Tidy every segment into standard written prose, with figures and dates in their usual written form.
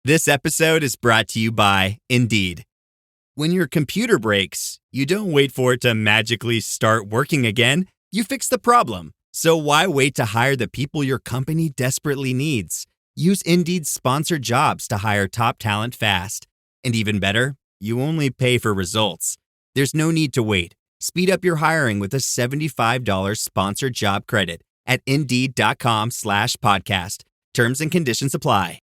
This episode is brought to you by Indeed. When your computer breaks, you don't wait for it to magically start working again. You fix the problem. So why wait to hire the people your company desperately needs? Use Indeed's sponsored jobs to hire top talent fast. And even better, you only pay for results. There's no need to wait. Speed up your hiring with a $75 sponsored job credit at Indeed.com/podcast. Terms and conditions apply.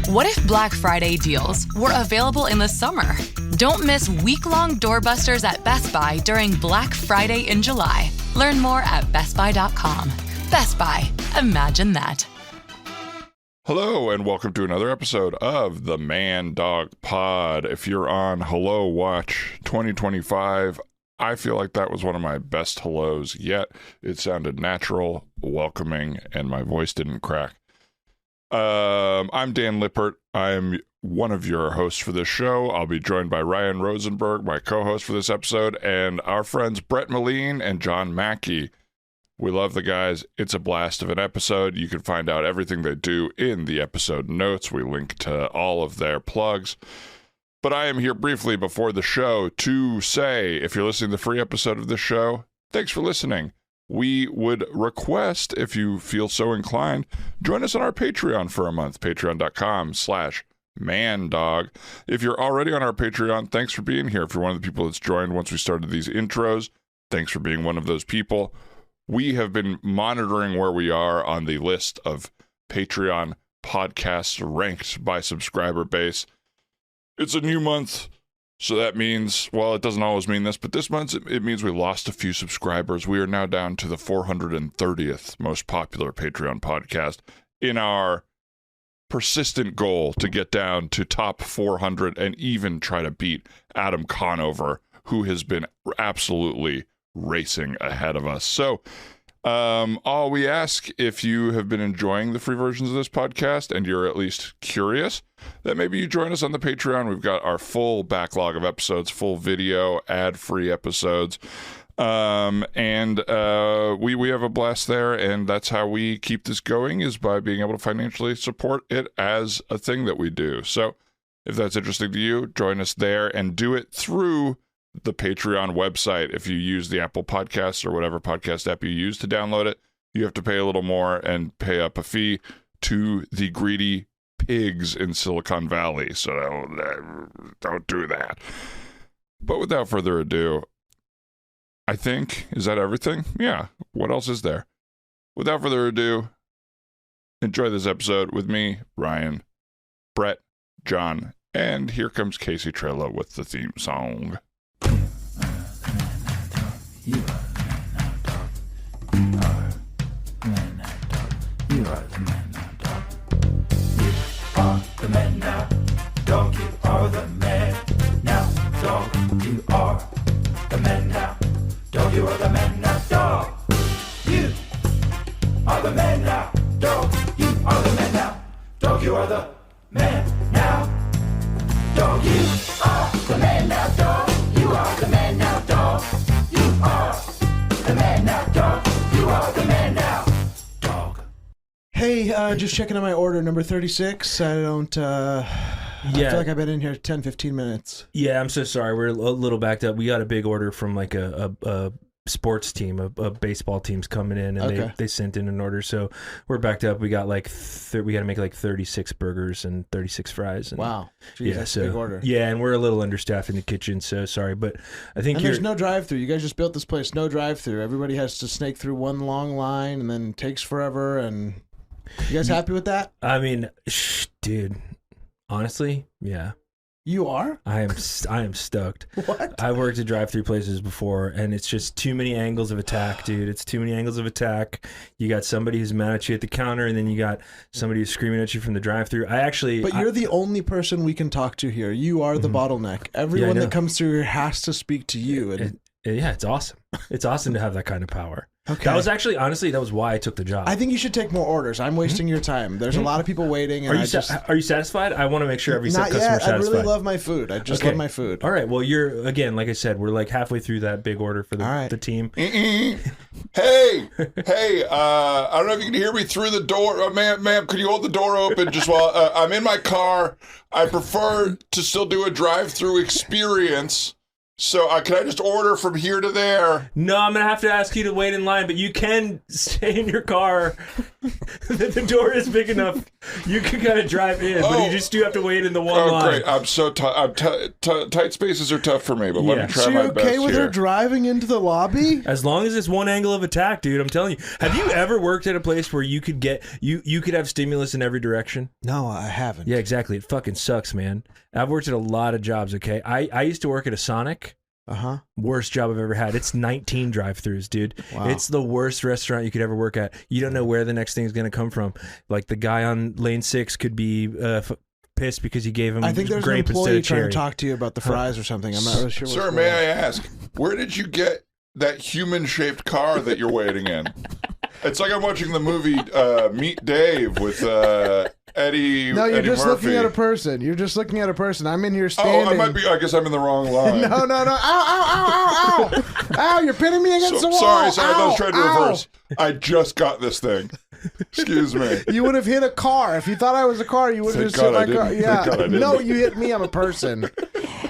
What if Black Friday deals were available in the summer? Don't miss week-long doorbusters at Best Buy during Black Friday in July. Learn more at bestbuy.com. Best Buy. Imagine that. Hello, and welcome to another episode of the ManDogPod. If you're on Hello Watch 2025, I feel like that was one of my best hellos yet. It sounded natural, welcoming, and my voice didn't crack. I'm Dan Lippert. I'm one of your hosts for this show. I'll be joined by Ryan Rosenberg, my co-host for this episode, and our friends Brett Maline and John Mackey. We love the guys. It's a blast of an episode. You can find out everything they do in the episode notes. We link to all of their plugs. But I am here briefly before the show to say, if you're listening to the free episode of this show, thanks for listening. We would request, if you feel so inclined, join us on our Patreon for a month, patreon.com/ManDog. If you're already on our Patreon, thanks for being here. If you're one of the people that's joined once we started these intros, thanks for being one of those people. We have been monitoring where we are on the list of Patreon podcasts ranked by subscriber base. It's a new month. So that means, well, it doesn't always mean this, but this month it means we lost a few subscribers. We are now down to the 430th most popular Patreon podcast in our persistent goal to get down to top 400 and even try to beat Adam Conover, who has been absolutely racing ahead of us. So all we ask, if you have been enjoying the free versions of this podcast and you're at least curious, that maybe you join us on the Patreon. We've got our full backlog of episodes, full video, ad-free episodes. We have a blast there, and that's how we keep this going, is by being able to financially support it as a thing that we do. So if that's interesting to you, join us there and do it through the Patreon website. If you use the Apple Podcasts or whatever podcast app you use to download it, you have to pay a little more and pay up a fee to the greedy pigs in Silicon Valley. So don't do that. But without further ado, I think, is that everything? Yeah. What else is there? Without further ado, enjoy this episode with me, Ryan, Brett, John, and here comes Casey Trello with the theme song. You are the man now, dog. You are the man now, dog. You are the man now, dog. You are the man now, dog. You are the man now, dog. You are the man now, dog. You are the man now, dog. You are the man now, dog. You are the man now, dog. You are the man now, dog. You are the man now, dog. You are the man now, dog. You are the man now, dog. Hey, just checking on my order, number 36. I don't, I feel like I've been in here 10, 15 minutes. Yeah, I'm so sorry. We're a little backed up. We got a big order from like a sports team, a baseball team's coming in, and they sent in an order. So we're backed up. We got like, we got to make like 36 burgers and 36 fries. And, wow. Jeez, yeah, that's so a big order. Yeah, and we're a little understaffed in the kitchen, so sorry. But I think there's no drive-through. You guys just built this place, no drive-through. Everybody has to snake through one long line, and then it takes forever. And you guys happy with that? I mean, dude, honestly, yeah. You are? I am stoked. What? I worked at drive-through places before, and it's just too many angles of attack, dude. It's too many angles of attack. You got somebody who's mad at you at the counter, and then you got somebody who's screaming at you from the drive-through. But you're the only person we can talk to here. You are the bottleneck. Everyone that comes through here has to speak to you. Yeah, it's awesome. It's awesome to have that kind of power. Okay. That was actually, honestly, that was why I took the job. I think you should take more orders. I'm wasting your time. There's a lot of people waiting. And Are you satisfied? I want to make sure every not customer's yet. satisfied. I really love my food. I just love my food. All right. Well, you're, again, like I said, we're like halfway through that big order for the team. Hey, I don't know if you can hear me through the door. Ma'am, could you hold the door open just while I'm in my car? I prefer to still do a drive-through experience. So can I just order from here to there? No, I'm going to have to ask you to wait in line, but you can stay in your car. The door is big enough. You can kind of drive in, but you just do have to wait in the one line. Great. I'm so tight. Tight spaces are tough for me, but let me try so my you're best okay with here. her driving into the lobby? As long as it's one angle of attack, dude, I'm telling you. Have you ever worked at a place where you could get, you could have stimulus in every direction? No, I haven't. Yeah, exactly. It fucking sucks, man. I've worked at a lot of jobs, okay? I used to work at a Sonic. Worst job I've ever had. It's 19 drive-thrus, dude. Wow. It's the worst restaurant you could ever work at. You don't know where the next thing is going to come from. Like the guy on lane 6 could be pissed because he gave him I think there's an employee trying to talk to you about the fries or something. I'm not really sure. Sir, may I ask, where did you get that human-shaped car that you're waiting in? It's like I'm watching the movie Meet Dave with Eddie. No, you're Eddie just Murphy. looking at a person. You're just looking at a person. I'm in here standing. I guess I'm in the wrong line. No. Ow. Ow, you're pinning me against the wall. Sorry, I was trying to reverse. I just got this thing. Excuse me. You would have hit a car. If you thought I was a car, you would have just hit my car. Yeah. No, you hit me. I'm a person.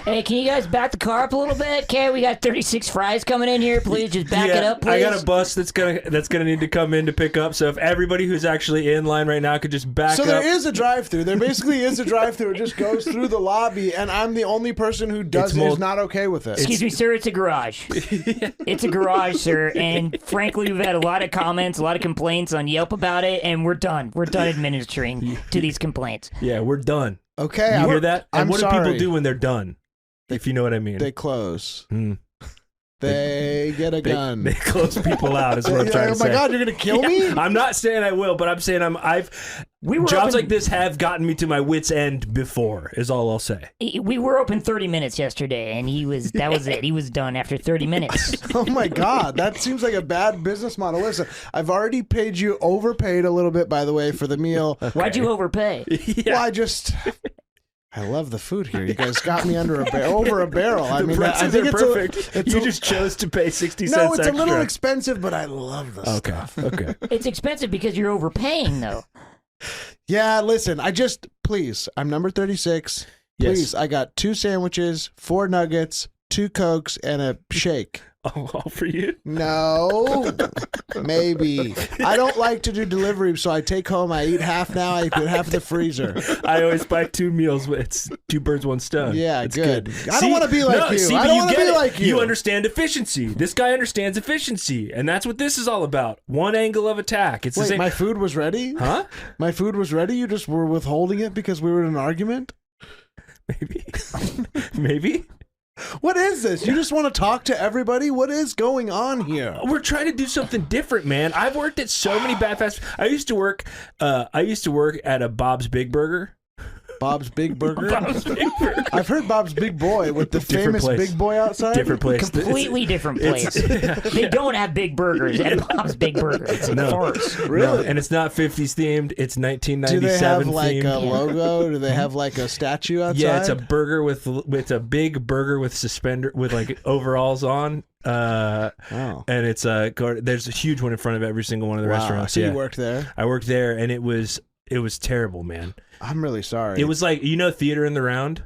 Hey, can you guys back the car up a little bit? Okay, we got 36 fries coming in here. Please just back it up, please. I got a bus that's gonna need to come in to pick up. So if everybody who's actually in line right now could just back up. So there is a drive-through. There basically is a drive-through. It just goes through the lobby, and I'm the only person who is not okay with it. Excuse me, sir. It's a garage. It's a garage, sir. And frankly, we've had a lot of comments, a lot of complaints on Yelp about it, and we're done. We're done administering to these complaints. Yeah, we're done. Okay, you hear that? And I'm what sorry. do people do when they're done? If you know what I mean. They close. They get a gun. They close people out is what I'm trying to say. Oh my God, you're going to kill me? I'm not saying I will, but I'm saying jobs like this have gotten me to my wit's end before, is all I'll say. We were open 30 minutes yesterday, and that was it. He was done after 30 minutes. Oh my God, that seems like a bad business model. Listen, I've already overpaid a little bit, by the way, for the meal. Okay. Why'd you overpay? Well, I love the food here. You guys got me over a barrel. I mean, I think it's perfect. You just chose to pay 60 cents No, it's extra. a little expensive, but I love the stuff. Okay. It's expensive because you're overpaying, though. Yeah, listen, please, I'm number 36. Please, I got 2 sandwiches, 4 nuggets, 2 Cokes, and a shake. All for you? No, maybe. I don't like to do delivery, so I take home. I eat half now. I put half in the freezer. I always buy 2 meals. It's 2 birds, 1 stone. Yeah, it's good. I don't want to be like you. I don't want to be like you. You understand efficiency. This guy understands efficiency, and that's what this is all about. One angle of attack. It's the same. My food was ready? Huh? My food was ready? You just were withholding it because we were in an argument? Maybe. What is this? You just want to talk to everybody? What is going on here? We're trying to do something different, man. I've worked at so many bad fast. I used to work at a Bob's Big Burger. Bob's Big Burger? Bob's Big Burger. I've heard Bob's Big Boy with the famous place. Big Boy outside. Different place. Completely different place. They don't have big burgers at Bob's Big Burger. It's a farce. Really? No, and it's not 50s themed. It's 1997 Do they have like themed. a logo? Do they have like a statue outside? Yeah, it's a burger with a big burger with suspender with like overalls on. And it's there's a huge one in front of every single one of the restaurants. So you worked there? I worked there, and it was terrible, man. I'm really sorry. It was like, Theater in the Round?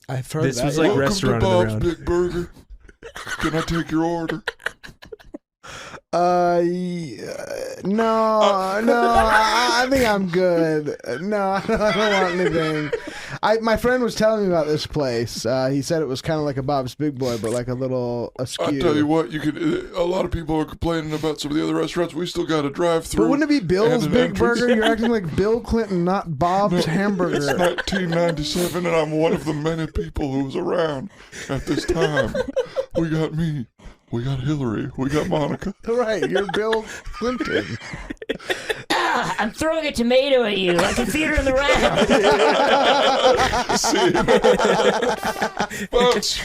I've heard this that. was like Welcome Restaurant to in the Bob's Round. Big Burger. Can I take your order? No, I think I'm good. No, I don't want anything. My friend was telling me about this place. He said it was kind of like a Bob's Big Boy, but like a little askew. I tell you what, a lot of people are complaining about some of the other restaurants. We still got to drive through. But wouldn't it be Bill's Big Burger? You're acting like Bill Clinton, not Bob's Hamburger. It's 1997, and I'm one of the many people who was around at this time. We got me. We got Hillary. We got Monica. Right, you're Bill Clinton. I'm throwing a tomato at you like a Theater in the Round. See, folks,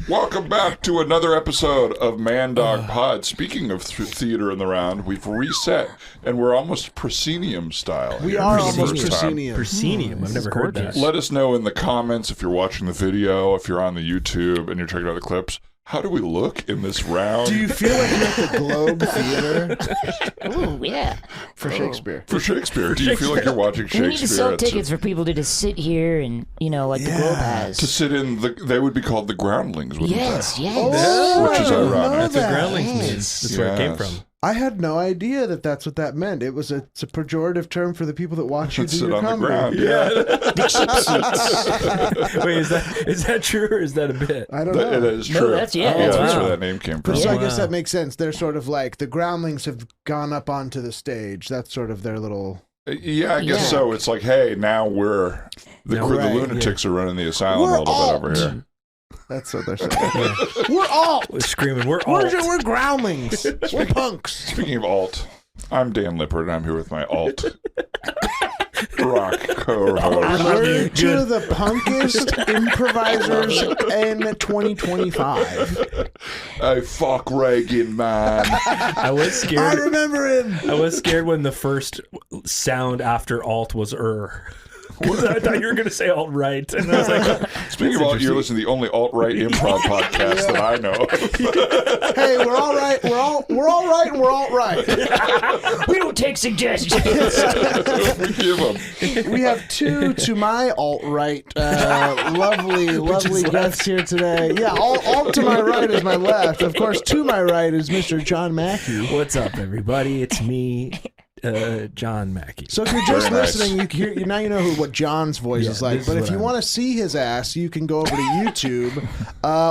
Welcome back to another episode of ManDogPod. Speaking of theater in the round, we've reset, and we're almost proscenium style. We here are for the almost first time. proscenium. Proscenium. I've never heard that. Let us know in the comments if you're watching the video, if you're on the YouTube, and you're checking out the clips. How do we look in this round? Do you feel like you're at the Globe Theater? Ooh, yeah. For Shakespeare. For Shakespeare. Do you feel like you're watching Shakespeare? We need to sell tickets for people to just sit here and, like the Globe has. To sit in they would be called the groundlings, wouldn't Yes, they? yes. Oh, Which is I didn't know ironic. That's what that. groundlings means. That's where it came Yes. from. I had no idea that that's what that meant. It's a pejorative term for the people that watch you Let's do sit your on the comedy. ground. Yeah. The cheap seats. Wait, is that true or is that a bit? I don't know. It is No, true. that's- that's wow. where that name came from. So I guess that makes sense. They're sort of like the groundlings have gone up onto the stage. That's sort of their little. Yeah, I guess Yeah. so. It's like, hey, now we're the Right, lunatics are running the asylum We're a little bit over alt. here. That's what they're saying. We're alt. We're screaming, we're alt. We're groundlings. We're punks. Speaking of alt, I'm Dan Lippert, and I'm here with my alt rock co-host. We're two of the punkest improvisers in 2025. Hey, fuck Reagan, man. I was I scared. remember him. I was scared when the first sound after alt was I thought you were going to say alt right, and I was like, Speaking of alt, you're listening to the only alt-right improv podcast that I know of. Hey, we're all right. We're all right, and we're all right. We don't take suggestions. We give them. We have two to my alt-right, lovely guests here today. Yeah, alt to my right is my left. Of course, to my right is Mr. John Mackey. "What's up, everybody? It's me, John Mackey." So if you're just Very nice. listening, you hear now you know what John's voice Yeah, is like. this But is if what you I'm- want to see his ass, you can go over to YouTube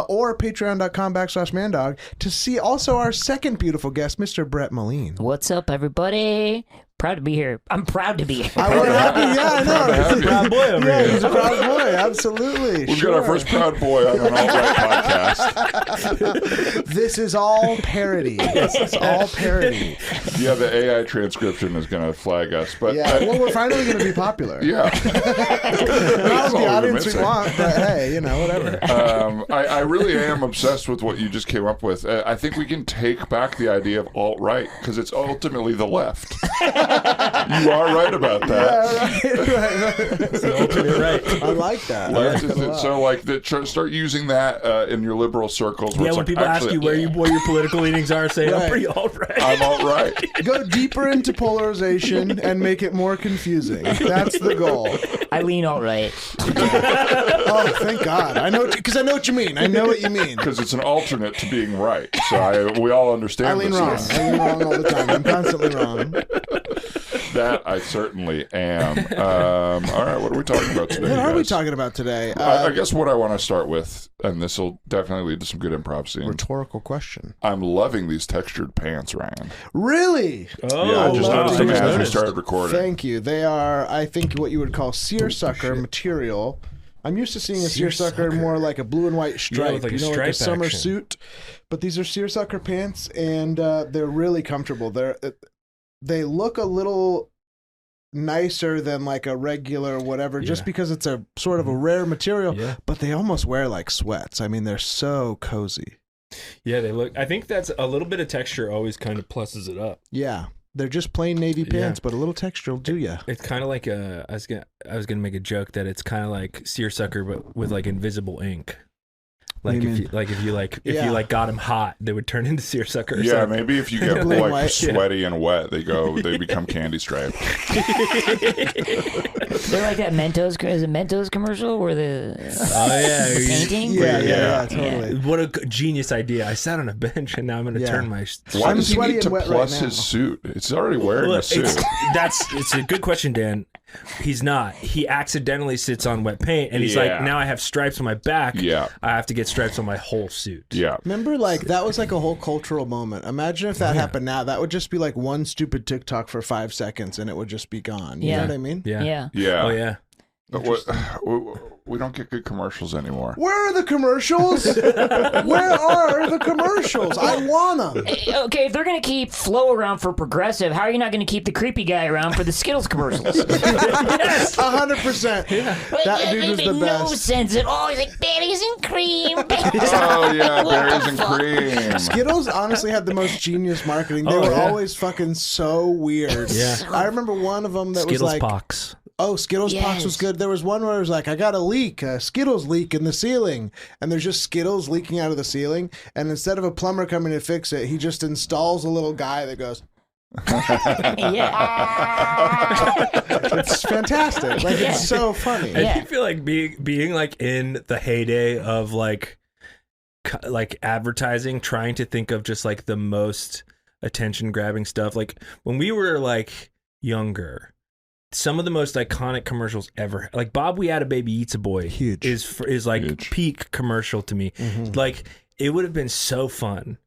or patreon.com/ManDog to see also our second beautiful guest, Mr. Brett Maline. What's up, everybody? Proud to be here. I'm proud to be here. I would happy, yeah, I Proud to have know. you. Proud boy over Yeah, here. he's a proud boy, absolutely. We've got our first proud boy on an alt-right podcast. This is all parody. It's all parody. Yeah, the AI transcription is going to flag us, but Yeah, well, we're finally going to be popular. yeah. Not That's all the we've audience been we missing. want, but hey, whatever. I really am obsessed with what you just came up with. I think we can take back the idea of alt-right because it's ultimately the left. You are right about that. Ultimate right. I like that. Left is, so like start using that in your liberal circles. Where Yeah, it's when like, people ask actually, you what your political leanings are, say, Right. I'm pretty alt right. I'm alt-right. Go deeper into polarization and make it more confusing. That's the goal. I lean all right. Oh, thank God. I know because I know what you mean. I know what you mean. Because it's an alternate to being right. So we all understand I lean this. wrong. I lean wrong all the time. I'm constantly wrong. That I certainly am. All right, what are we talking about today? What are we guys? talking about today? I guess what I want to start with, and this will definitely lead to some good improv scenes. Rhetorical question. I'm loving these textured pants, Ryan. Really? Oh, Yeah, I just wow. noticed them Just as we noticed. started recording. Thank you. They are, I think, what you would call seersucker material. I'm used to seeing a seersucker more like a blue and white stripe, with like a like a stripe summer action. suit. But these are seersucker pants, and they're really comfortable. They look a little nicer than like a regular whatever, just Yeah. because it's a sort of a rare material. Yeah. But they almost wear like sweats. I mean, they're so cozy. Yeah, they look. I think that's a little bit of texture always kind of pluses it up. Yeah, they're just plain navy pants, but a little texture will do ya. It's kind of like I was gonna make a joke that it's kind of like seersucker, but with like invisible ink. Like What do you if you Yeah. got them hot, they would turn into seersucker. Or Yeah, something. maybe if you get Blue and like white. sweaty and wet, they become candy stripe. They're like that Mentos. Is it Mentos commercial where the yeah, painting? Yeah, totally. What a genius idea! I sat on a bench and now I'm gonna Yeah. turn my. Why I'm does he sweaty need to and wet right plus now. his suit? It's already wearing a Look, suit. it's a good question, Dan. He's not. He accidentally sits on wet paint, and he's Yeah. like, now I have stripes on my back. Yeah. I have to get stripes on my whole suit. Yeah. Remember, like, that was like a whole cultural moment. Imagine if that happened now. That would just be like one stupid TikTok for 5 seconds and it would just be gone. You Yeah. know what I mean? Yeah. Yeah. Yeah. Oh yeah. We don't get good commercials anymore. Where are the commercials? Where are the commercials? I want them. Okay, if they're going to keep Flo around for Progressive, how are you not going to keep the creepy guy around for the Skittles commercials? Yes, 100%. That dude was the no best. sense at all. He's like, berries and cream. Oh, yeah, berries and cream. Skittles honestly had the most genius marketing. They were always fucking so weird. Yeah. I remember one of them that Skittles was like... Pox. Oh, Skittles Pox was good. There was one where it was like, I got a leak, a Skittles leak in the ceiling. And there's just Skittles leaking out of the ceiling. And instead of a plumber coming to fix it, he just installs a little guy that goes... It's fantastic. Like, it's so funny. I feel like being like in the heyday of like advertising, trying to think of just like the most attention grabbing stuff. Like when we were like younger, some of the most iconic commercials ever, like Bob We Had a Baby Eats a Boy, Huge. is like Huge. Peak commercial to me. Like it would have been so fun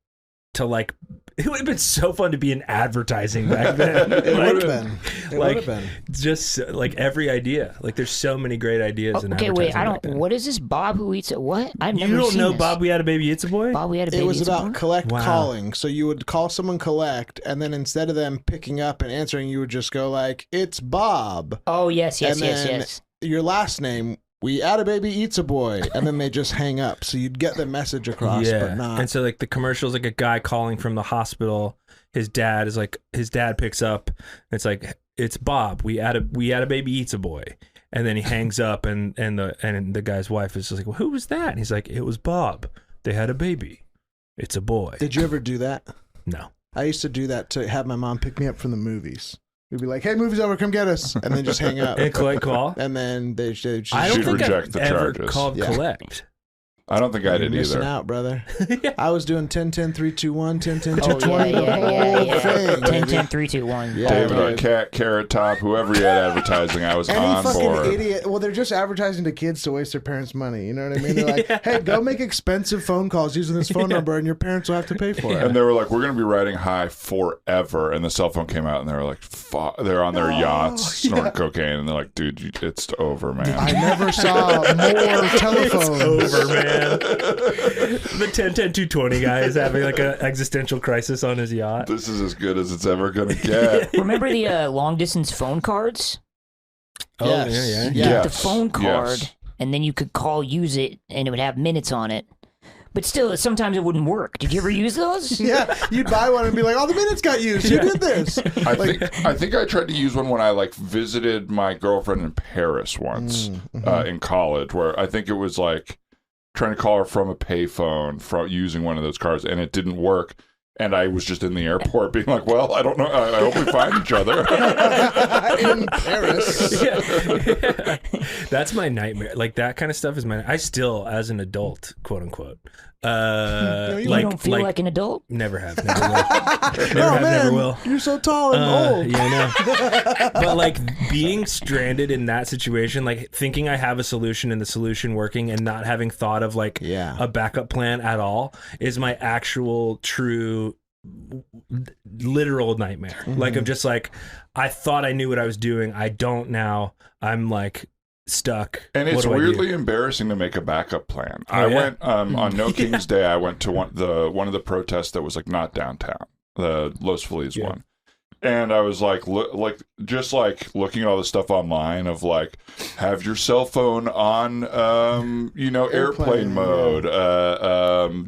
to like. It would have been so fun to be in advertising back then. It would have been. It Like, would have been. just like every idea. Like there's so many great ideas in Okay, advertising. wait, I back don't. then. What is this? Bob Who Eats It? What? I've never You don't seen know this. Bob We Had a Baby It's a Boy? Bob We Had a Baby It was Eats a about Boy? collect Wow. calling. So you would call someone collect, and then instead of them picking up and answering, you would just go like, "It's Bob." Oh yes, And then your last name, We Had a Baby Eats a Boy, and then they just hang up. So you'd get the message across, but not. And so like the commercial's like a guy calling from the hospital. His dad picks up. It's like, it's Bob. We had a Baby Eats a Boy. And then he hangs up, and the guy's wife is just like, well, who was that? And he's like, it was Bob. They had a baby. It's a boy. Did you ever do that? No. I used to do that to have my mom pick me up from the movies. We'd be like, "Hey, movie's over, come get us," and then just hang up. And collect call. And then they just I don't She'd think reject I've the ever charges. called Yeah. collect. I don't think I You're did missing either. out, brother. I was doing 10, 10, 3, 2, 1, 10, 10, 2, Oh 20, the whole thing. 10, 10, 3, 2, 1. Yeah, David dude. Arquette, Carrot Top, whoever you had advertising, I was Any on fucking board. idiot. Well, they're just advertising to kids to waste their parents' money. You know what I mean? They're like, "Hey, go make expensive phone calls using this phone number, and your parents will have to pay for it." And they were like, "We're going to be riding high forever." And the cell phone came out, and they were like, they're on their yachts snorting cocaine, and they're like, "Dude, it's over, man." I never saw more telephones. Over, man. The 10-10-220 guy is having like an existential crisis on his yacht. This is as good as it's ever going to get. Remember the long distance phone cards? Oh, Yes. yeah. Yeah. The phone card, Yes. and then you could call, use it, and it would have minutes on it. But still, sometimes it wouldn't work. Did you ever use those? Yeah, you'd buy one and be like, "Oh, the minutes got used. Who did this?" I think I tried to use one when I like visited my girlfriend in Paris once in college, where I think it was like trying to call her from a payphone from using one of those cards, and it didn't work. And I was just in the airport being like, "Well, I don't know. I hope we find each other." In Paris. Yeah. That's my nightmare. Like that kind of stuff is I still, as an adult, quote unquote, You don't feel like an adult? never have, never will. Never Oh have, man, never will. you're so tall and old. Yeah, I know. But like being stranded in that situation, like thinking I have a solution and the solution working and not having thought of like a backup plan at all is my actual true literal nightmare. Like of just like, I thought I knew what I was doing. I don't now. I'm like stuck. And What it's do I do? weirdly embarrassing to make a backup plan. Oh, I yeah? went on No King's Day. I went to one of the protests that was like not downtown, the Los Feliz one, and I was like, just like looking at all the stuff online of like, have your cell phone on, airplane mode,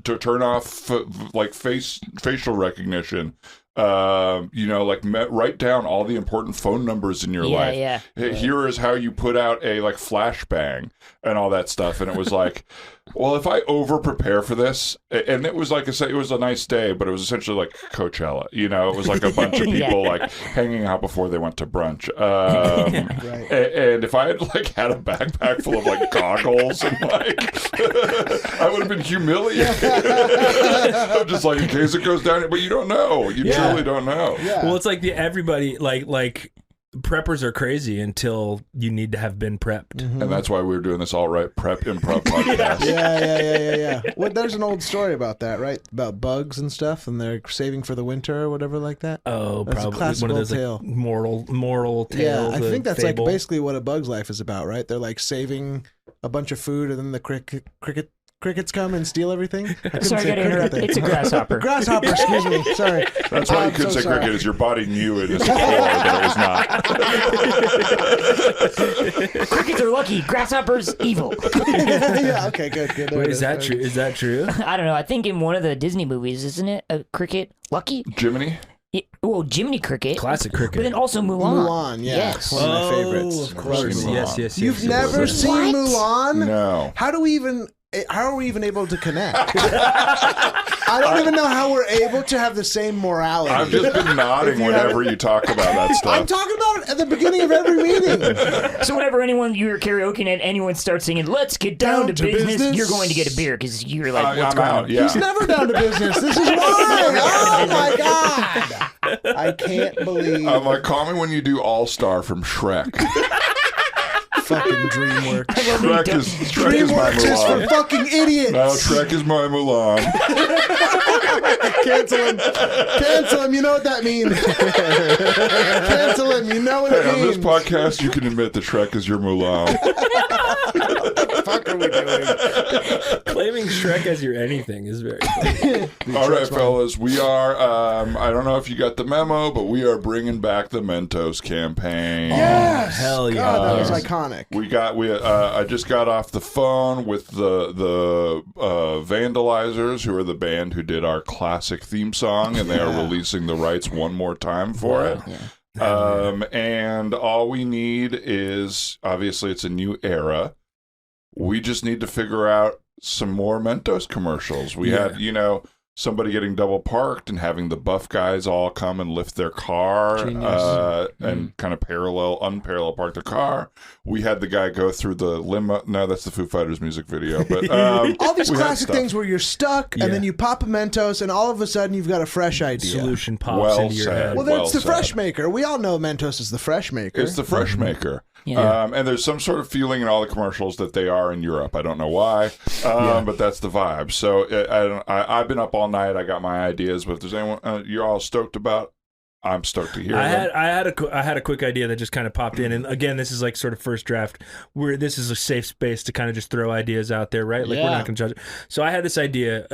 to turn off like facial recognition. Write down all the important phone numbers in your life. Yeah. Here is how you put out a like flashbang and all that stuff. And it was like, well, if I over prepare for this, and it was like it was a nice day, but it was essentially like Coachella. It was like a bunch of people like hanging out before they went to brunch. And if I had like had a backpack full of like goggles and like, I would have been humiliated. I'm just like, in case it goes down, but you don't know. You truly don't know. Yeah. Well, it's like everybody like preppers are crazy until you need to have been prepped. And that's why we're doing this alt-right prep improv podcast. Yeah. Well, there's an old story about that, right? About bugs and stuff, and they're saving for the winter or whatever like that. Oh, that's probably a classic one of old those tale. like, moral tale. Yeah, I think that's fable. like basically what A Bug's Life is about, right? They're like saving a bunch of food, and then the crickets come and steal everything. Sorry, I got to interrupt. It's a grasshopper. Grasshopper, excuse me. Sorry. That's why you couldn't say cricket, is your body knew it as a core that it was not. Crickets are lucky. Grasshoppers evil. Yeah, okay, good. There Wait, it is that true? Is that true? I don't know. I think in one of the Disney movies, isn't it? A cricket lucky? Jiminy? Yeah, well, Jiminy Cricket. Classic cricket. But then also Mulan. Mulan, yeah. Yes. One of my favorites. Of course. Mulan. Yes. You've never seen Mulan? No. How are we even able to connect? I don't even know how we're able to have the same morality. I've just been nodding whenever you talk about that stuff. I'm talking about it at the beginning of every meeting. So whenever you're karaokeing and anyone starts singing, let's get down to business, you're going to get a beer because you're like, what's I'm going out, on? yeah. He's never down to business. This is why. Oh my God. I can't believe I'm like, call me when you do All-Star from Shrek. fucking DreamWorks. Shrek is my DreamWorks is for Mulan. fucking idiots. No, Shrek is my Mulan. Cancel him. Cancel him. You know what that means. Cancel him. You know what it Hey, on means. this podcast, you can admit that Shrek is your Mulan. What the fuck are we doing? Claiming Shrek as your anything is very funny. All right, fellas, we are, I don't know if you got the memo, but we are bringing back the Mentos campaign. Yes. hell yeah. God, that was iconic. I just got off the phone with the Vandalizers, who are the band who did our classic theme song, and they are releasing the rights one more time for it. And all we need is, obviously it's a new era. We just need to figure out some more Mentos commercials. We had, somebody getting double parked and having the buff guys all come and lift their car and kind of unparallel park the car. We had the guy go through the limo. No, that's the Foo Fighters music video. But all these we had classic stuff. things where you're stuck and then you pop a Mentos and all of a sudden you've got a fresh idea. Solution pops Well into your said. head. Well, that's the said. fresh maker. We all know Mentos is the fresh maker. It's the fresh maker. Yeah. And there's some sort of feeling in all the commercials that they are in Europe. I don't know why, but that's the vibe. So I've been up all night. I got my ideas, but if there's anyone you're all stoked about, I'm stoked to hear them. I had a quick idea that just kind of popped in, and again, this is like sort of first draft, where this is a safe space to kind of just throw ideas out there, right? Like we're not going to judge it. So I had this idea.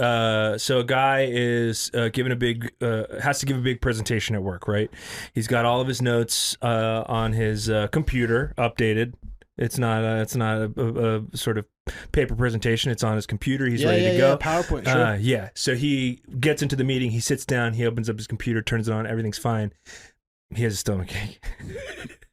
So a guy is has to give a big presentation at work, right? He's got all of his notes on his computer updated. It's not a sort of paper presentation. It's on his computer. He's ready to go. PowerPoint, sure. So he gets into the meeting. He sits down. He opens up his computer, turns it on. Everything's fine. He has a stomachache.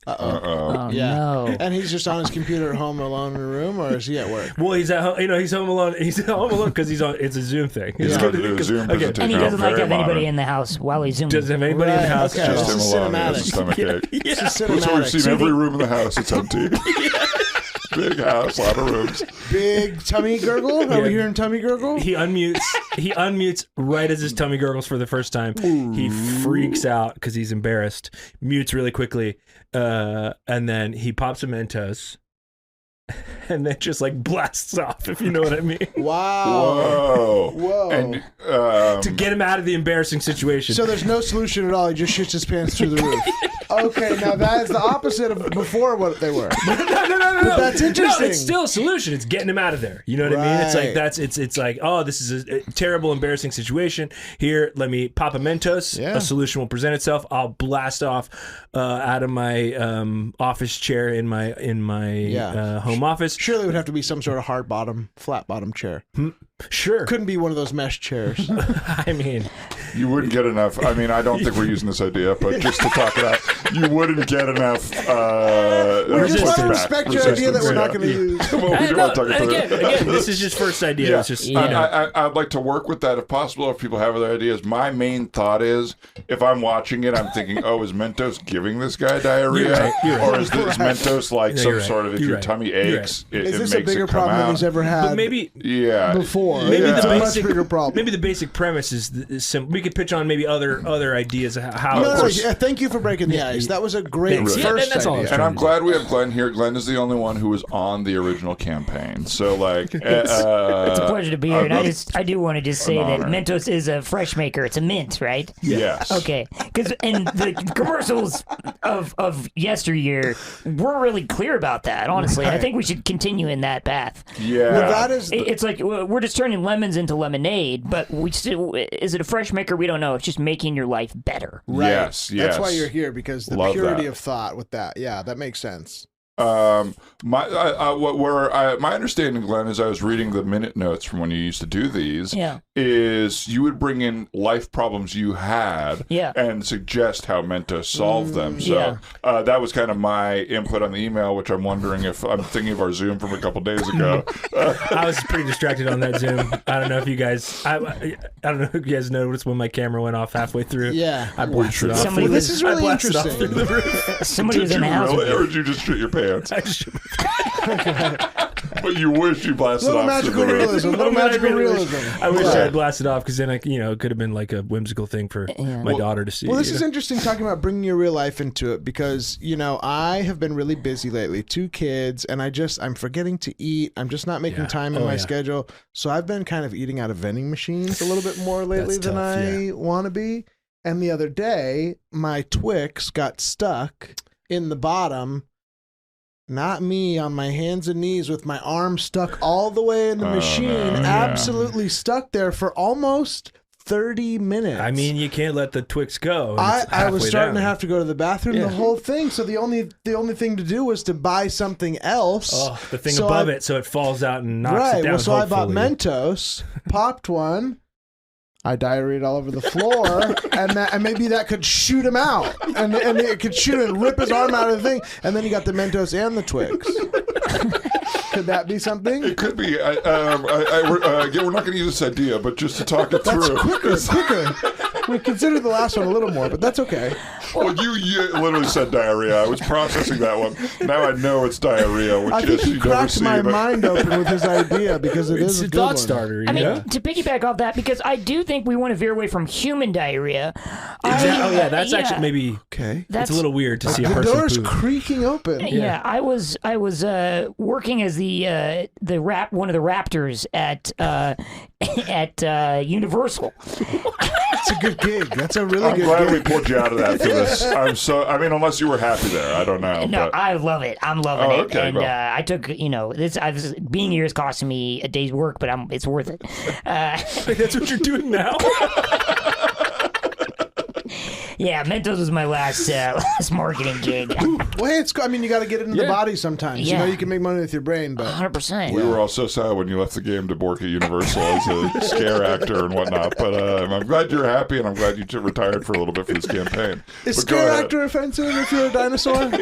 Oh, Yeah. no. And he's just on his computer at home alone in a room, or is he at work? Well, he's at home. He's home alone. He's home alone because he's on. It's a Zoom thing. He's got to do a Zoom presentation. And he doesn't like Very have anybody modern. in the house while he's zooming. Doesn't have anybody in the house. Okay. Just This him is alone. He has a cinematic. stomachache. This is So we've cinematic. seen every room in the house. It's empty. Big house, a lot of rooms. Big tummy gurgle? Are we hearing tummy gurgle? He unmutes right as his tummy gurgles for the first time. He freaks out because he's embarrassed. Mutes really quickly, and then he pops a Mentos, and then just like blasts off. If you know what I mean. Wow. Whoa. And To get him out of the embarrassing situation. So there's no solution at all. He just shits his pants through the roof. Okay, now that is the opposite of before what they were. No. But that's interesting. No, it's still a solution. It's getting him out of there. You know what I mean? It's like Right. it's like, oh, this is a terrible, embarrassing situation. Here, let me pop a Mentos. Yeah. A solution will present itself. I'll blast off out of my office chair in my home office. Surely it would have to be some sort of flat bottom chair. Sure. Couldn't be one of those mesh chairs. I mean, you wouldn't get enough. I mean, I don't think we're using this idea, but just to talk it out, you wouldn't get enough. We're just trying to pushback, respect your idea that we're not going to use. Well, we don't want to talk about it. again, this is just first idea. Yeah. It's just I'd like to work with that if possible. If people have other ideas, my main thought is, if I'm watching it, I'm thinking, oh, is Mentos giving this guy diarrhea, You're right. or is this Mentos like No, some you're right. sort of if You're your right. tummy You're aches, it, Is it this a makes bigger it come problem than out? he's ever had but maybe Yeah. before? Maybe it's the a basic much bigger problem. Maybe the basic premise is simple could pitch on maybe other ideas of how. Thank you for breaking the ice. That was a great first that's all idea. And I'm glad we have Glenn here. Glenn is the only one who was on the original campaign. So, like... It's a pleasure to be here. And I do want to just say that Mentos is a fresh maker. It's a mint, right? Yes. Okay. Because in the commercials of yesteryear, we're really clear about that, honestly. Right. I think we should continue in that path. Yeah. Well, that is... It's like we're just turning lemons into lemonade, but we still... Is it a fresh maker? We don't know. It's just making your life better. Right. Yes. That's why you're here, because the Love purity that. of thought with that. Yeah, that makes sense. My understanding, Glenn, as I was reading the minute notes from when you used to do these, is you would bring in life problems you had and suggest how Mentos solved them. So that was kind of my input on the email, which I'm wondering if I'm thinking of our Zoom from a couple days ago. I was pretty distracted on that Zoom. I don't know if you guys, I don't know if you guys noticed when my camera went off halfway through. Yeah. I blasted it off. This is really I blasted interesting. off through the roof. Somebody was in the house. Really? Or did you just shit your pants? I just- But you wish you blasted Little off. magical realism. Little magical realism. I wish I had blasted off, because then it could have been like a whimsical thing for my daughter to see. Well, this is interesting, talking about bringing your real life into it, because, I have been really busy lately. 2 kids, and I'm forgetting to eat. I'm just not making time in my schedule. So I've been kind of eating out of vending machines a little bit more lately than I want to be. And the other day, my Twix got stuck in the bottom. Not me, on my hands and knees with my arm stuck all the way in the machine, absolutely stuck there for almost 30 minutes. I mean, you can't let the Twix go. I was starting to have to go to the bathroom, the whole thing. So the only thing to do was to buy something else. Oh, the thing above it, so it falls out and knocks it down. Well, so I bought hopefully. Mentos, popped one. I diarrheaed all over the floor, and maybe that could shoot him out, and it could shoot and rip his arm out of the thing, and then you got the Mentos and the Twix. Could that be something? It could be. Again, we're not going to use this idea, but just to talk it through. Quicker. We considered the last one a little more, but that's okay. Well, you literally said diarrhea. I was processing that one. Now I know it's diarrhea, which I think he cracked my mind open with his idea, because it's a good thought one. starter. I mean, to piggyback off that, because I do think we want to veer away from human diarrhea. That's actually maybe okay. It's a little weird to see a the person door's poop. creaking open. Yeah, I was working as one of the Raptors at Universal. It's a good gig. That's a really I'm good glad gig. we pulled you out of that for this. Unless you were happy there, I don't know. No, but... I love it. I'm loving it, okay, and I took being here is costing me a day's work, but it's worth it. That's what you're doing now. Yeah, Mentos was my last marketing gig. Well, hey, you got to get it in the body sometimes. Yeah. You can make money with your brain, but 100%. We were all so sad when you left the game to work at Universal as a scare actor and whatnot. But I'm glad you're happy, and I'm glad you retired for a little bit for this campaign. Is But go scare ahead. actor offensive if you're a dinosaur?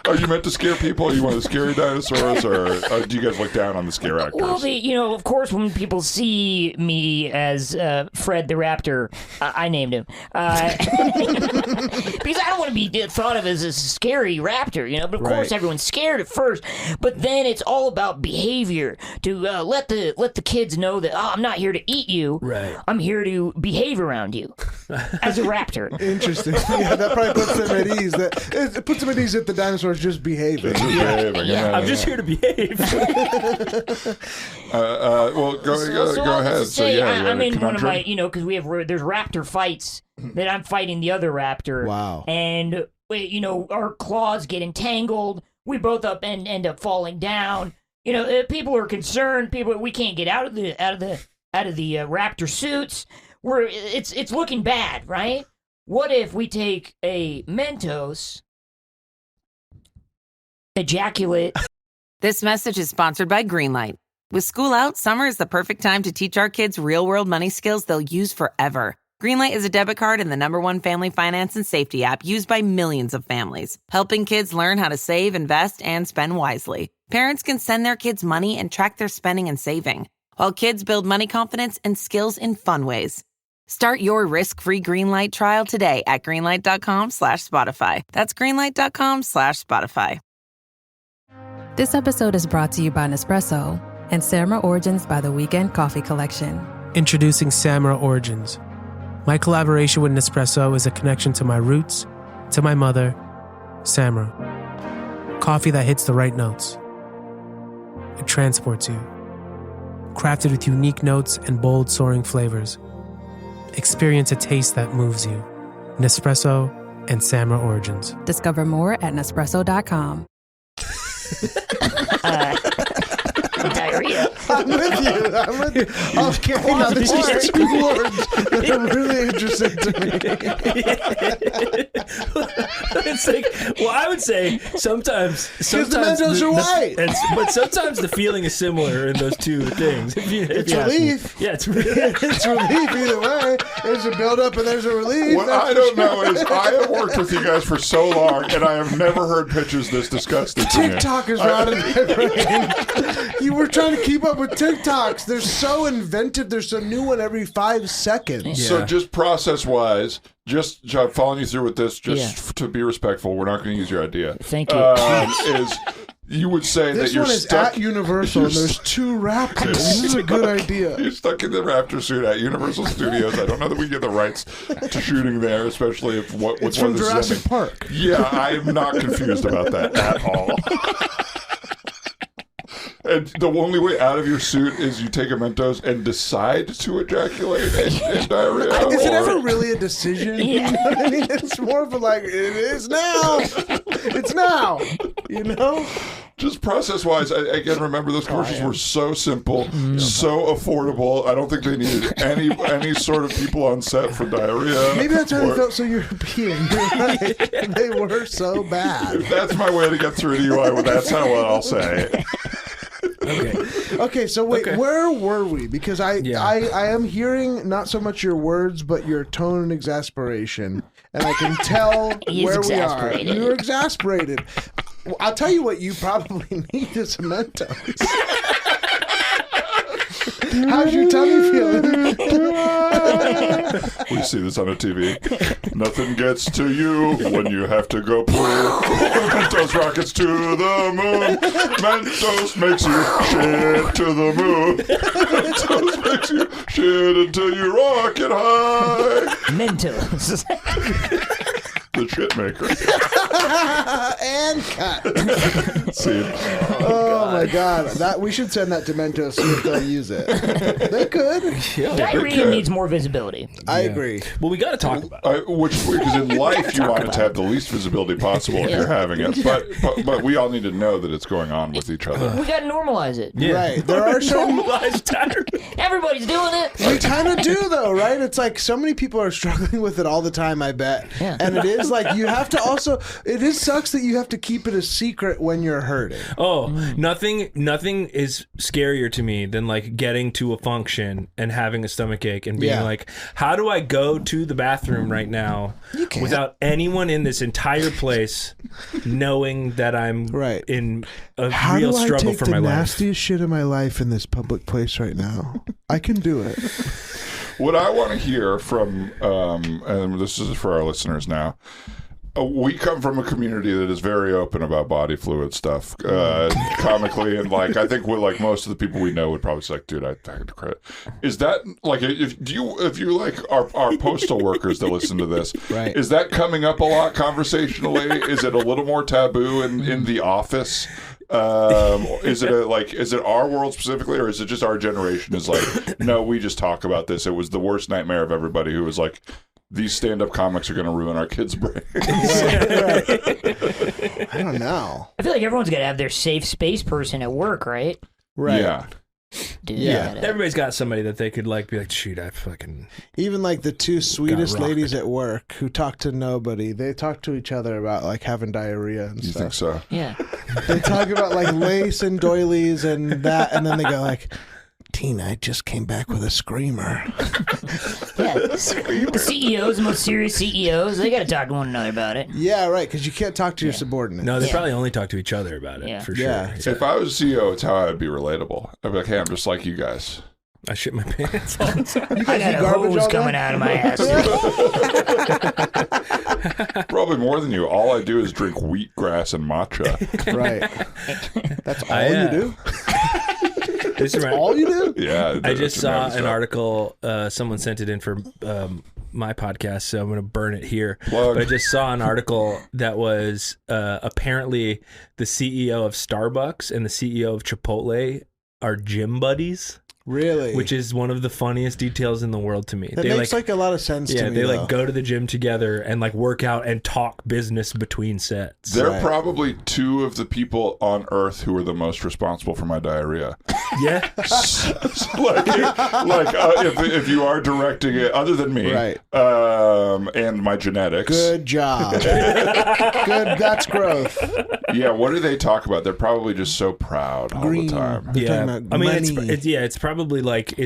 Are you meant to scare people? Are you one of the scary dinosaurs, or do you guys look down on the scare actors? Well, of course, when people see me as Fred the Raptor, I named him. Because I don't want to be thought of as a scary raptor, But of course, everyone's scared at first. But then it's all about behavior to let the kids know that I'm not here to eat you. Right. I'm here to behave around you as a raptor. Interesting. Yeah, that probably puts them at ease. It puts them at ease that the dinosaur's just behaving. I'm just here to behave. Well, go ahead. I'm in one of my, because there's raptor fights that I'm fighting the other raptor. Wow. And our claws get entangled. We both end up falling down. People are concerned. We can't get out of the raptor suits. It's looking bad, right? What if we take a Mentos, ejaculate? This message is sponsored by Greenlight. With school out, summer is the perfect time to teach our kids real-world money skills they'll use forever. Greenlight is a debit card and the #1 family finance and safety app used by millions of families, helping kids learn how to save, invest, and spend wisely. Parents can send their kids money and track their spending and saving, while kids build money confidence and skills in fun ways. Start your risk-free Greenlight trial today at greenlight.com/Spotify. That's greenlight.com/Spotify. This episode is brought to you by Nespresso and Samra Origins by the Weekend Coffee Collection. Introducing Samra Origins, My collaboration with Nespresso is a connection to my roots, to my mother, Samra. Coffee that hits the right notes. It transports you. Crafted with unique notes and bold, soaring flavors. Experience a taste that moves you. Nespresso and Samra Origins. Discover more at Nespresso.com. Diarrhea. I'm with you. Okay, now there's just 2 words that are really interesting to me. It's like, well, I would say sometimes the Mentos are white. But sometimes the feeling is similar in those two things. It's relief. Yeah, it's relief. It's relief either way. There's a build-up and there's a relief. What I don't know is I have worked with you guys for so long, and I have never heard pitches this disgusting. TikTok is rotting my brain. You were trying to keep up with TikToks. They're so inventive. There's a new one every 5 seconds. Yeah. So just process-wise, I'm following you through with this just to be respectful. We're not going to use your idea. Thank you. Is you would say this that you're one is stuck at Universal and there's 2 Raptors. This is a good idea. You're stuck in the Raptor suit at Universal Studios. I don't know that we get the rights to shooting there, especially if it's from Jurassic Park. Yeah, I am not confused about that at all. And the only way out of your suit is you take a Mentos and decide to ejaculate in diarrhea. Is it ever really a decision? Yeah. You know what I mean? It's more of a like, it is now. It's now. You know? Just process-wise, again, remember those commercials were so simple, so affordable. I don't think they needed any sort of people on set for diarrhea. Maybe that's why they felt so European. You're right. They were so bad. If that's my way to get through to you, that's how I'll say it. Okay, so wait, where were we? Because I am hearing not so much your words, but your tone and exasperation. And I can tell where we are. You're exasperated. I'll tell you what you probably need is a Mentos. How's your tummy feeling? We see this on a TV. Nothing gets to you when you have to go poo. Mentos rockets to the moon. Mentos makes you shit to the moon. Mentos makes you shit until you rocket high. Mentos. The shit maker. And cut. See. Oh my god. We should send that to Mentos, see if they'll use it. They could. Yeah, diarrhea needs more visibility. I agree. Well, we got to talk about it. Because in life you want it to have the least visibility possible if you're having it. But we all need to know that it's going on with each other. We got to normalize it. Yeah. Right. There are some. Everybody's doing it. We kind of do though, right? It's like so many people are struggling with it all the time, I bet. Yeah. And it is like you have to also. It sucks that you have to keep it a secret when you're hurting. Oh, nothing is scarier to me than like getting to a function and having a stomach ache and being like, how do I go to the bathroom right now without anyone in this entire place knowing that I'm in a real struggle for my life? How do I take the nastiest shit in my life in this public place right now? I can do it. What I want to hear from, and this is for our listeners now, we come from a community that is very open about body fluid stuff, comically, and like I think like most of the people we know would probably say, like, dude, I take the credit. Is that like if you like our postal workers that listen to this, is that coming up a lot conversationally? Is it a little more taboo in the office? Is it our world specifically, or is it just our generation is like, no, we just talk about this. It was the worst nightmare of everybody who was like, these stand-up comics are going to ruin our kids' brains. I don't know. I feel like everyone's got to have their safe space person at work, right? Right. Yeah. Dude, Everybody's got somebody that they could like be like, shoot, I fucking. Even like the 2 sweetest ladies at work who talk to nobody. They talk to each other about like having diarrhea and stuff. You think so? Yeah. They talk about like lace and doilies and that, and then they go like, Tina, I just came back with a screamer. Yeah, the CEOs, the most serious CEOs, they got to talk to one another about it. Yeah, right, because you can't talk to your subordinates. No, they probably only talk to each other about it, for sure. Yeah. If I was a CEO, it's how I would be relatable. I'd be like, hey, I'm just like you guys. I shit my pants all the time. I got a hose coming out of my ass. Probably more than you. All I do is drink wheatgrass and matcha. Right. That's all you do? That's all you do? Yeah. I just saw an article. Someone sent it in for my podcast, so I'm going to burn it here. Plug. But I just saw an article that was apparently the CEO of Starbucks and the CEO of Chipotle are gym buddies. Really? Which is one of the funniest details in the world to me. That makes like a lot of sense to me. Yeah, they though. like go to the gym together and like work out and talk business between sets. They're probably two of the people on Earth who are the most responsible for my diarrhea. Yeah. If you are directing it, other than me, right? And my genetics. Good job. Good. That's growth. Yeah. What do they talk about? They're probably just so proud all the time. Yeah. I mean, it's probably like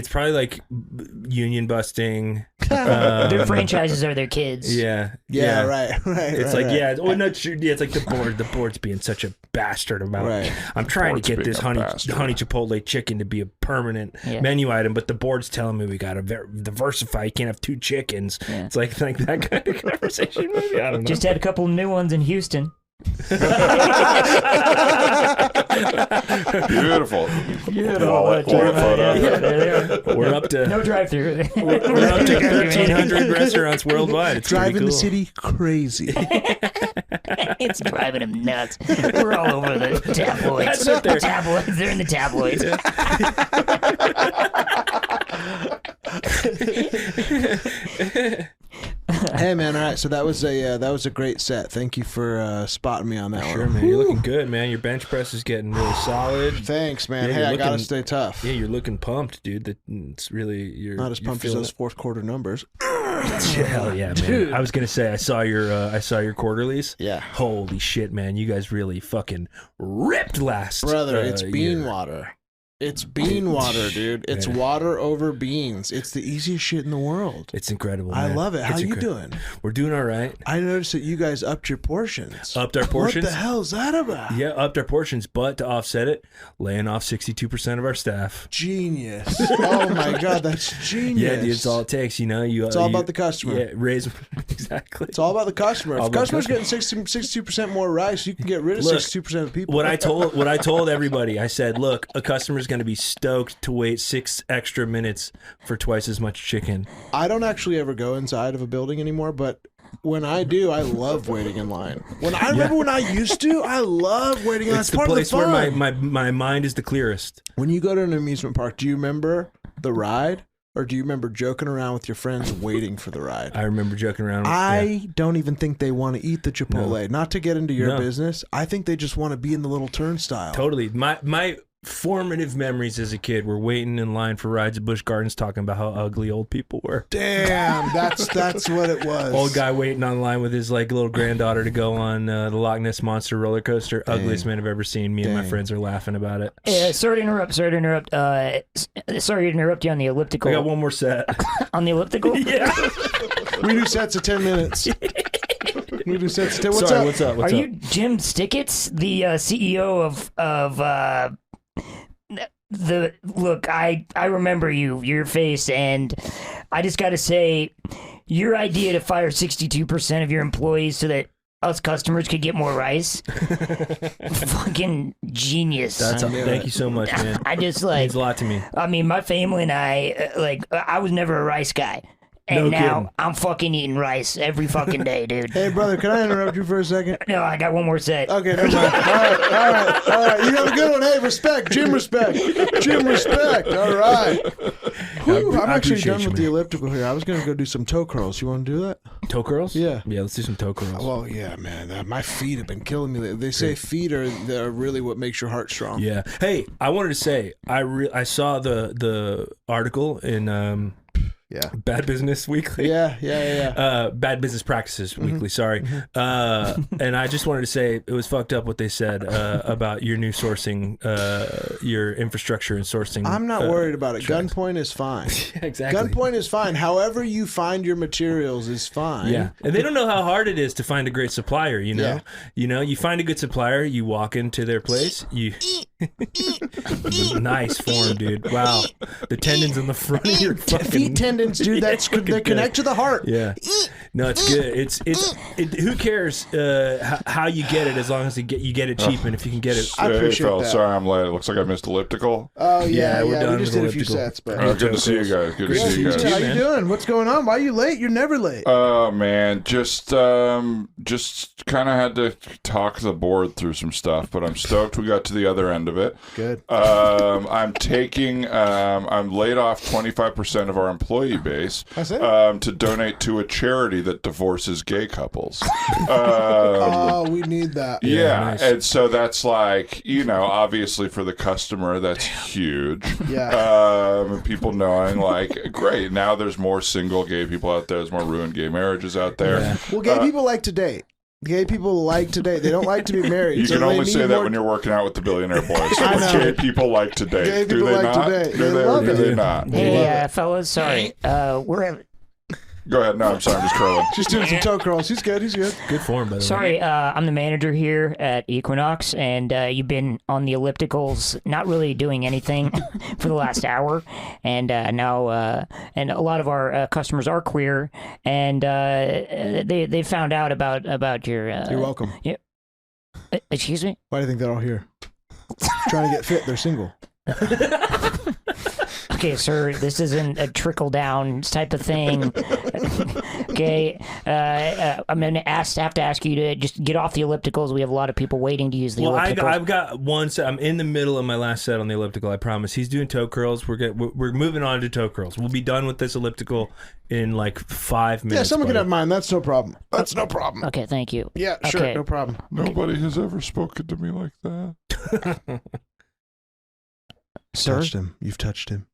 union busting. Their franchises are their kids. Yeah. Right. It's it's like the board's being such a bastard about. Right. I'm trying to get this honey Chipotle chicken to be a permanent menu item, but the board's telling me we got to diversify. You can't have 2 chickens. Yeah. It's like that kind of conversation. Maybe I don't know. Just had a couple new ones in Houston. Beautiful. Wallet photo. We're up to no drive-through. We're up to 1,300 restaurants worldwide. It's driving cool. the city crazy. It's driving them nuts. We're all over the tabloids. Tabloids. They're in the tabloids. Hey man, all right. So that was a great set. Thank you for spotting me on that one. Sure, man. You're looking good, man. Your bench press is getting really solid. Thanks, man. Yeah, hey, I gotta stay tough. Yeah, you're looking pumped, dude. It's really you're not as pumped as those fourth quarter numbers. Hell yeah, man. Dude. I was gonna say I saw your quarterlies. Yeah. Holy shit, man. You guys really fucking ripped last. Brother, it's bean water. It's bean water, dude. It's water over beans. It's the easiest shit in the world. It's incredible, man. I love it. How you doing? We're doing all right. I noticed that you guys upped your portions. Upped our portions? What the hell's that about? Yeah, upped our portions, but to offset it, laying off 62% of our staff. Genius. Oh my God, that's genius. Yeah, dude, it's all it takes, you know. It's all about the customer. Yeah, raise exactly. It's all about the customer. If the customer's getting 62% more rice, you can get rid of 62% of the people. What I told everybody, I said, look, a customer's going to be stoked to wait 6 extra minutes for twice as much chicken. I don't actually ever go inside of a building anymore, but when I do, I love waiting in line. Remember when I used to, I love waiting in line. It's the place where my mind is the clearest. When you go to an amusement park, do you remember the ride? Or do you remember joking around with your friends waiting for the ride? I remember joking around. I don't even think they want to eat the Chipotle. No. Not to get into your business. I think they just want to be in the little turnstile. Totally. My formative memories as a kid were waiting in line for rides at Busch Gardens talking about how ugly old people were. Damn, that's what it was. Old guy waiting on line with his like little granddaughter to go on the Loch Ness Monster roller coaster. Dang. Ugliest man I've ever seen. Me and my friends are laughing about it. Sorry to interrupt. Sorry to interrupt you on the elliptical. I got one more set. On the elliptical? Yeah. We do sets of 10 minutes. We do sets of 10. What's up? Are you Jim Stickets, the CEO of look, I remember your face, and I just got to say, your idea to fire 62% of your employees so that us customers could get more rice, fucking genius. Thank you so much, man. I just it means a lot to me. I mean, my family and I was never a rice guy. And now I'm fucking eating rice every fucking day, dude. Hey, brother, can I interrupt you for a second? No, I got one more set. Okay, never mind. All right. You have a good one. Hey, respect. Jim respect. All right. Whew, I'm actually done with the elliptical here. I was going to go do some toe curls. You want to do that? Toe curls? Yeah. Yeah, let's do some toe curls. Well, yeah, man. My feet have been killing me. They say feet are really what makes your heart strong. Yeah. Hey, I wanted to say, I saw the article in... Bad Business Weekly. Yeah. Bad Business Practices Weekly, sorry. And I just wanted to say it was fucked up what they said about your new sourcing, your infrastructure and sourcing. I'm not worried about it. Gunpoint is fine. Yeah, exactly. Gunpoint is fine. However you find your materials is fine. Yeah. And they don't know how hard it is to find a great supplier, you know? Yeah. You know, you find a good supplier, you walk into their place, Nice form, dude. Wow. The tendons in the front of your fucking feet tendons, dude. They connect to the heart. Yeah. No, it's good. Who cares how you get it as long as you get it cheap, and if you can get it. I appreciate that. Sorry, I'm late. It looks like I missed elliptical. Oh yeah, we're done we just with did a few elliptical. sets, but Good to see you guys. Good to see you guys. How you doing? What's going on? Why are you late? You're never late. Oh man, just kind of had to talk the board through some stuff, but I'm stoked we got to the other end of it. Good. I'm laid off 25% of our employee base to donate to a charity that divorces gay couples. Oh, we need that. Yeah, nice. and so that's like, obviously for the customer, that's huge. Yeah. People knowing, like, great, now there's more single gay people out there, there's more ruined gay marriages out there. Yeah. Well, gay people like to date. Gay people like to date. They don't like to be married. You so can they only need say that more- when you're working out with the billionaire boys. I know. Gay people like to date. Gay Do people they like to not? date. Do They they, or love do it. they not? Hey, fellas, sorry. We're having. Go ahead. No, I'm sorry. I'm just curling. Just doing some toe curls. He's good. Good form, by the way. Sorry, I'm the manager here at Equinox, and you've been on the ellipticals, not really doing anything for the last hour, and now, and a lot of our customers are queer, and they found out about your. You're welcome. Yeah. Excuse me. Why do you think they're all here? Trying to get fit. They're single. Okay, sir, this isn't a trickle down type of thing. Okay, I'm gonna have to ask you to just get off the ellipticals. We have a lot of people waiting to use the ellipticals. I've got one set. I'm in the middle of my last set on the elliptical. I promise. He's doing toe curls. We're moving on to toe curls. We'll be done with this elliptical in like 5 minutes. Yeah, someone can buddy. have mine. That's no problem. That's no problem. Okay, thank you. Yeah, sure. Okay. No problem. Nobody has ever spoken to me like that. Sir? Touched him. You've touched him.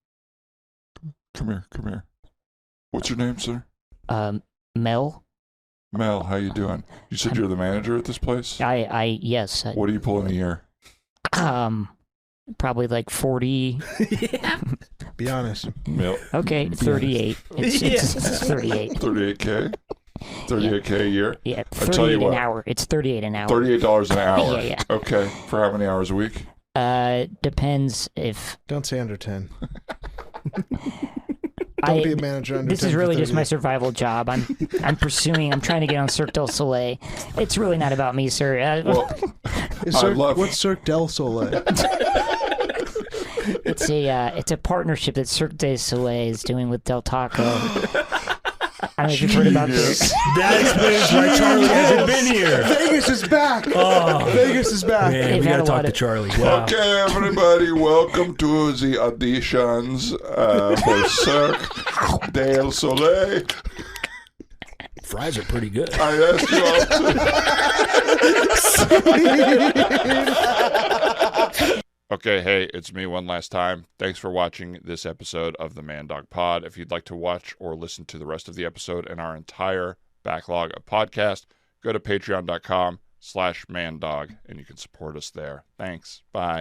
Come here. What's your name, sir? Mel? Mel, how you doing? You said you're the manager at this place? Yes. What do you pull in a year? Probably like 40. Be honest. Mel. Okay, 38. It's 38. 38K? 38K a year? Yeah, I tell you 38 an what. hour. It's 38 an hour. $38 an hour. Yeah. Okay. For how many hours a week? Depends if Don't say under 10. Don't be a manager under 10. This is really just my survival job. I'm trying to get on Cirque du Soleil. It's really not about me, sir. What's Cirque del Soleil? It's a partnership that Cirque du Soleil is doing with Del Taco. I don't know if you've heard about this. That explains why Charlie hasn't been here. Vegas is back. Vegas is back. Man, They've we had gotta a talk lot to of- Charlie. Wow. Okay, everybody, welcome to the auditions for Cirque del Soleil. Fries are pretty good. I asked you all to... Okay, hey, it's me one last time. Thanks for watching this episode of the ManDogPod. If you'd like to watch or listen to the rest of the episode and our entire backlog of podcasts, go to patreon.com/ManDog and you can support us there. Thanks. Bye.